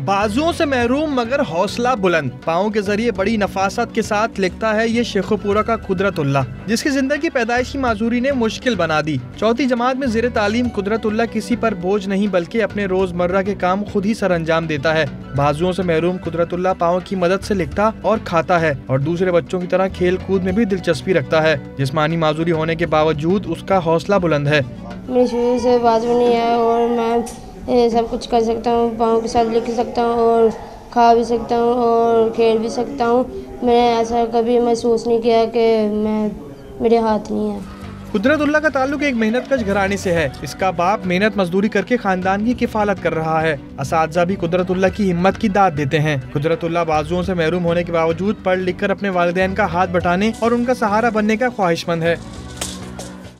बाजुओं से महरूम मगर हौसला बुलंद, पाँव के जरिए बड़ी नफासत के साथ लिखता है ये शेखोपुरा का कुदरतुल्लाह, जिसकी जिंदगी पैदाइशी माजूरी ने मुश्किल बना दी। चौथी जमात में ज़ेरे तालीम कुदरतुल्लाह किसी पर बोझ नहीं बल्कि अपने रोजमर्रा के काम खुद ही सर अंजाम देता है। बाजुओं से महरूम कुदरतुल्लाह पाँव की मदद से लिखता और खाता है और दूसरे बच्चों की तरह खेल कूद में भी दिलचस्पी रखता है। जिस्मानी माजूरी होने के बावजूद उसका हौसला बुलंद है। मेरी शुरू से बाजू नहीं है और मैं सब कुछ कर सकता हूँ, पाँव के साथ लिख सकता हूँ और खा भी सकता हूँ और खेल भी सकता हूँ। मैंने ऐसा कभी महसूस नहीं किया कि मेरे हाथ नहीं है। कुदरतुल्लाह का ताल्लुक एक मेहनतकश घराने से है। इसका बाप मेहनत मजदूरी करके खानदान की किफालत कर रहा है। असातिज़ा भी कुदरतुल्लाह की हिम्मत की दाद देते हैं। कुदरतुल्लाह बाजुओं से महरूम होने के बावजूद पढ़ लिख कर अपने वालिदैन का हाथ बटाने और उनका सहारा बनने का ख्वाहिशमंद है।